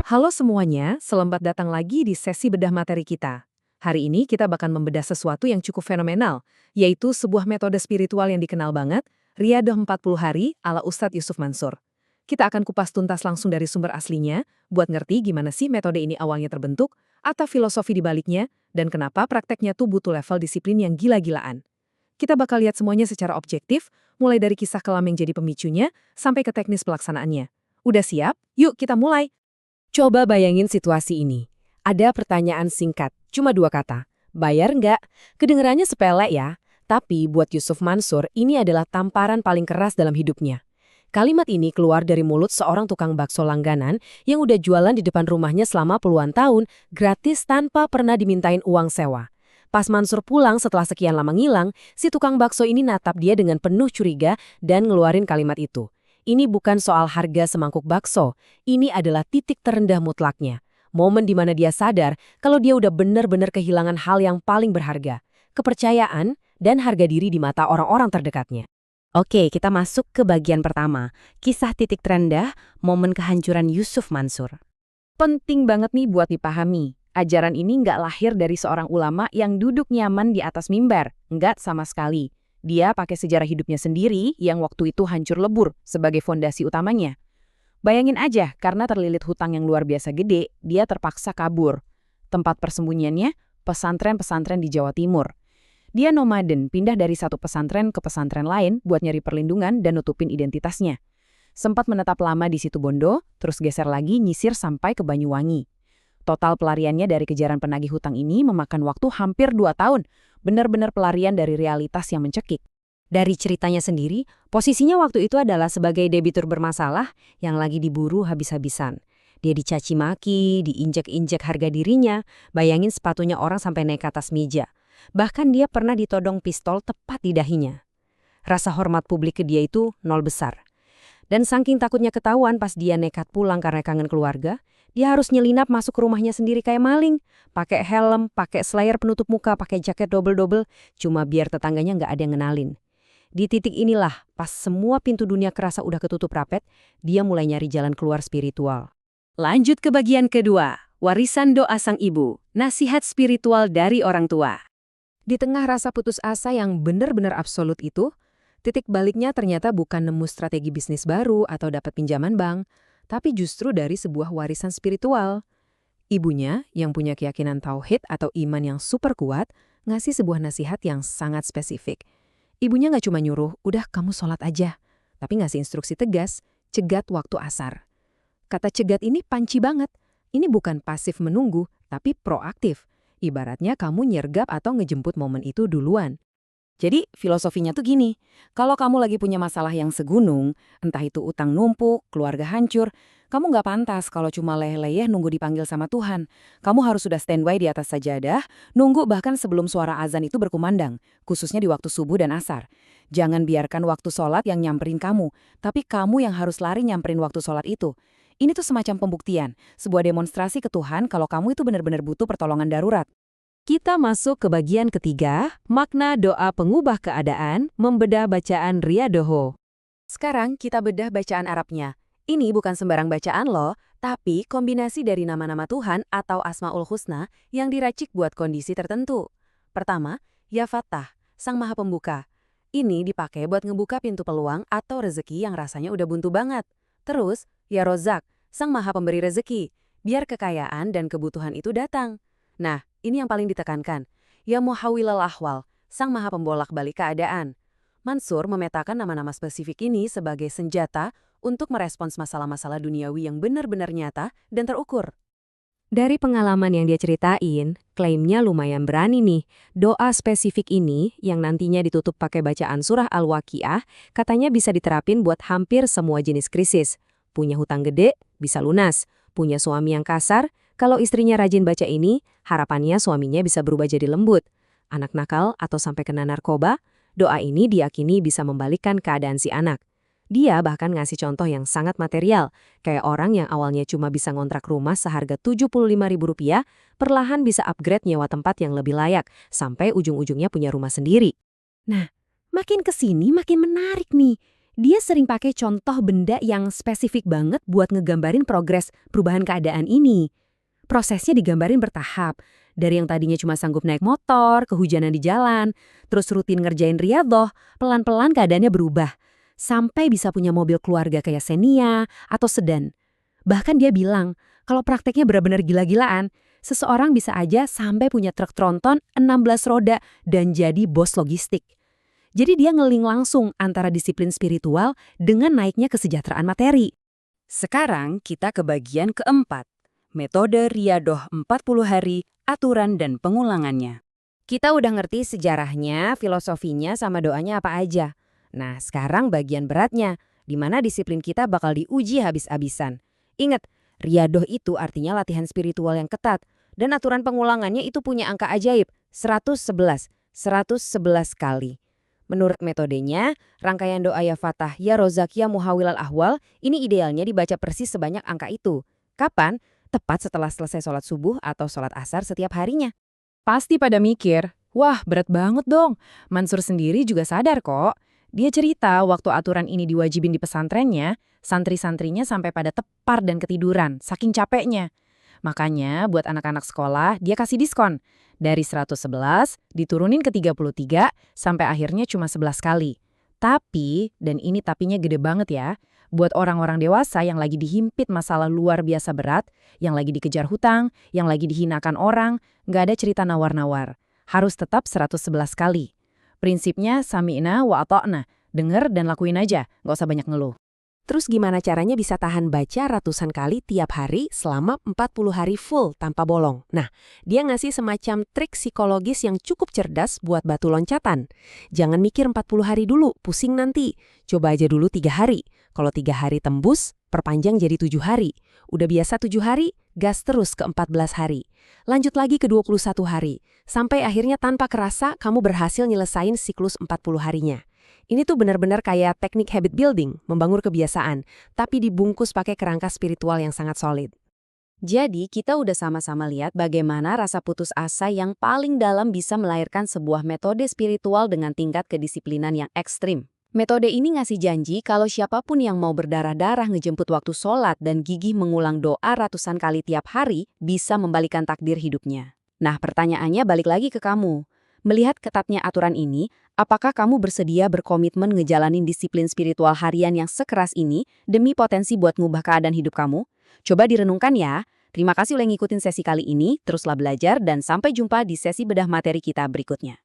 Halo semuanya, selamat datang lagi di sesi bedah materi kita. Hari ini kita bakal membedah sesuatu yang cukup fenomenal, yaitu sebuah metode spiritual yang dikenal banget, Riyadhah 40 Hari ala Ustadz Yusuf Mansur. Kita akan kupas tuntas langsung dari sumber aslinya, buat ngerti gimana sih metode ini awalnya terbentuk, atau filosofi di baliknya, dan kenapa prakteknya tuh butuh level disiplin yang gila-gilaan. Kita bakal lihat semuanya secara objektif, mulai dari kisah kelam yang jadi pemicunya, sampai ke teknis pelaksanaannya. Udah siap? Yuk kita mulai! Coba bayangin situasi ini. Ada pertanyaan singkat, cuma 2 kata. Bayar nggak? Kedengerannya sepele ya, tapi buat Yusuf Mansur ini adalah tamparan paling keras dalam hidupnya. Kalimat ini keluar dari mulut seorang tukang bakso langganan yang udah jualan di depan rumahnya selama puluhan tahun, gratis tanpa pernah dimintain uang sewa. Pas Mansur pulang setelah sekian lama ngilang, si tukang bakso ini natap dia dengan penuh curiga dan ngeluarin kalimat itu. Ini bukan soal harga semangkuk bakso, ini adalah titik terendah mutlaknya. Momen di mana dia sadar kalau dia udah benar-benar kehilangan hal yang paling berharga, kepercayaan dan harga diri di mata orang-orang terdekatnya. Oke, kita masuk ke bagian pertama, kisah titik terendah, momen kehancuran Yusuf Mansur. Penting banget nih buat dipahami, ajaran ini nggak lahir dari seorang ulama yang duduk nyaman di atas mimbar, nggak sama sekali. Dia pakai sejarah hidupnya sendiri yang waktu itu hancur lebur sebagai fondasi utamanya. Bayangin aja, karena terlilit hutang yang luar biasa gede, dia terpaksa kabur. Tempat persembunyiannya, pesantren-pesantren di Jawa Timur. Dia nomaden, pindah dari satu pesantren ke pesantren lain buat nyari perlindungan dan nutupin identitasnya. Sempat menetap lama di Situbondo, terus geser lagi nyisir sampai ke Banyuwangi. Total pelariannya dari kejaran penagih hutang ini memakan waktu hampir 2 tahun. Benar-benar pelarian dari realitas yang mencekik. Dari ceritanya sendiri, posisinya waktu itu adalah sebagai debitur bermasalah yang lagi diburu habis-habisan. Dia dicaci maki, diinjek-injek harga dirinya, bayangin sepatunya orang sampai naik ke atas meja. Bahkan dia pernah ditodong pistol tepat di dahinya. Rasa hormat publik ke dia itu nol besar. Dan saking takutnya ketahuan pas dia nekat pulang karena kangen keluarga, dia harus nyelinap masuk ke rumahnya sendiri kayak maling. Pakai helm, pakai slayer penutup muka, pakai jaket double-double, cuma biar tetangganya nggak ada yang ngenalin. Di titik inilah, pas semua pintu dunia kerasa udah ketutup rapet, dia mulai nyari jalan keluar spiritual. Lanjut ke bagian kedua, warisan doa sang ibu, nasihat spiritual dari orang tua. Di tengah rasa putus asa yang benar-benar absolut itu, titik baliknya ternyata bukan nemu strategi bisnis baru atau dapat pinjaman bank, tapi justru dari sebuah warisan spiritual. Ibunya, yang punya keyakinan tauhid atau iman yang super kuat, ngasih sebuah nasihat yang sangat spesifik. Ibunya nggak cuma nyuruh, udah kamu sholat aja, tapi ngasih instruksi tegas, cegat waktu asar. Kata cegat ini panci banget. Ini bukan pasif menunggu, tapi proaktif. Ibaratnya kamu nyergap atau ngejemput momen itu duluan. Jadi filosofinya tuh gini, kalau kamu lagi punya masalah yang segunung, entah itu utang numpuk, keluarga hancur, kamu nggak pantas kalau cuma leyeh-leyeh nunggu dipanggil sama Tuhan. Kamu harus sudah standby di atas sajadah, nunggu bahkan sebelum suara azan itu berkumandang, khususnya di waktu subuh dan asar. Jangan biarkan waktu sholat yang nyamperin kamu, tapi kamu yang harus lari nyamperin waktu sholat itu. Ini tuh semacam pembuktian, sebuah demonstrasi ke Tuhan kalau kamu itu benar-benar butuh pertolongan darurat. Kita masuk ke bagian ketiga, makna doa pengubah keadaan, membedah bacaan Riyadhah. Sekarang kita bedah bacaan Arabnya. Ini bukan sembarang bacaan loh, tapi kombinasi dari nama-nama Tuhan atau Asmaul Husna yang diracik buat kondisi tertentu. Pertama, Ya Fattah, Sang Maha Pembuka. Ini dipakai buat ngebuka pintu peluang atau rezeki yang rasanya udah buntu banget. Terus, Ya Rozak, Sang Maha Pemberi rezeki, biar kekayaan dan kebutuhan itu datang. Nah, ini yang paling ditekankan. Ya Muhawwilal Ahwal, Sang Maha Pembolak-balik keadaan. Mansur memetakan nama-nama spesifik ini sebagai senjata untuk merespons masalah-masalah duniawi yang benar-benar nyata dan terukur. Dari pengalaman yang dia ceritain, klaimnya lumayan berani nih. Doa spesifik ini, yang nantinya ditutup pakai bacaan surah Al-Waqiah, katanya bisa diterapin buat hampir semua jenis krisis. Punya hutang gede, bisa lunas. Punya suami yang kasar, kalau istrinya rajin baca ini, harapannya suaminya bisa berubah jadi lembut. Anak nakal atau sampai kena narkoba, doa ini diyakini bisa membalikkan keadaan si anak. Dia bahkan ngasih contoh yang sangat material, kayak orang yang awalnya cuma bisa ngontrak rumah seharga Rp75.000, perlahan bisa upgrade nyewa tempat yang lebih layak, sampai ujung-ujungnya punya rumah sendiri. Nah, makin kesini makin menarik nih. Dia sering pakai contoh benda yang spesifik banget buat ngegambarin progres perubahan keadaan ini. Prosesnya digambarin bertahap, dari yang tadinya cuma sanggup naik motor, kehujanan di jalan, terus rutin ngerjain riyadhah, pelan-pelan keadaannya berubah. Sampai bisa punya mobil keluarga kayak Xenia atau sedan. Bahkan dia bilang, kalau prakteknya benar-benar gila-gilaan, seseorang bisa aja sampai punya truk tronton 16 roda dan jadi bos logistik. Jadi dia ngeling langsung antara disiplin spiritual dengan naiknya kesejahteraan materi. Sekarang kita ke bagian keempat. Metode Riyadhah 40 hari, aturan dan pengulangannya. Kita udah ngerti sejarahnya, filosofinya, sama doanya apa aja. Nah, sekarang bagian beratnya, di mana disiplin kita bakal diuji habis-habisan. Ingat, Riyadhah itu artinya latihan spiritual yang ketat, dan aturan pengulangannya itu punya angka ajaib, 111 kali. Menurut metodenya, rangkaian doa ya Fatah, ya Rozak, ya Muhawwilal Ahwal, ini idealnya dibaca persis sebanyak angka itu. Kapan? Tepat setelah selesai sholat subuh atau sholat asar setiap harinya. Pasti pada mikir, wah berat banget dong. Mansur sendiri juga sadar kok. Dia cerita waktu aturan ini diwajibin di pesantrennya, santri-santrinya sampai pada tepar dan ketiduran, saking capeknya. Makanya buat anak-anak sekolah dia kasih diskon. Dari 111 diturunin ke 33 sampai akhirnya cuma 11 kali. Tapi, dan ini tapinya gede banget ya, buat orang-orang dewasa yang lagi dihimpit masalah luar biasa berat, yang lagi dikejar hutang, yang lagi dihinakan orang, nggak ada cerita nawar-nawar. Harus tetap 111 kali. Prinsipnya sami'na wa ata'na, denger dan lakuin aja, nggak usah banyak ngeluh. Terus gimana caranya bisa tahan baca ratusan kali tiap hari selama 40 hari full tanpa bolong? Nah, dia ngasih semacam trik psikologis yang cukup cerdas buat batu loncatan. Jangan mikir 40 hari dulu, pusing nanti. Coba aja dulu 3 hari. Kalau 3 hari tembus, perpanjang jadi 7 hari. Udah biasa 7 hari, gas terus ke 14 hari. Lanjut lagi ke 21 hari. Sampai akhirnya tanpa kerasa kamu berhasil nyelesain siklus 40 harinya. Ini tuh benar-benar kayak teknik habit building, membangun kebiasaan, tapi dibungkus pakai kerangka spiritual yang sangat solid. Jadi, kita udah sama-sama lihat bagaimana rasa putus asa yang paling dalam bisa melahirkan sebuah metode spiritual dengan tingkat kedisiplinan yang ekstrim. Metode ini ngasih janji kalau siapapun yang mau berdarah-darah ngejemput waktu sholat dan gigih mengulang doa ratusan kali tiap hari bisa membalikan takdir hidupnya. Nah, pertanyaannya balik lagi ke kamu. Melihat ketatnya aturan ini, apakah kamu bersedia berkomitmen ngejalanin disiplin spiritual harian yang sekeras ini demi potensi buat ngubah keadaan hidup kamu? Coba direnungkan ya. Terima kasih udah ngikutin sesi kali ini, teruslah belajar dan sampai jumpa di sesi bedah materi kita berikutnya.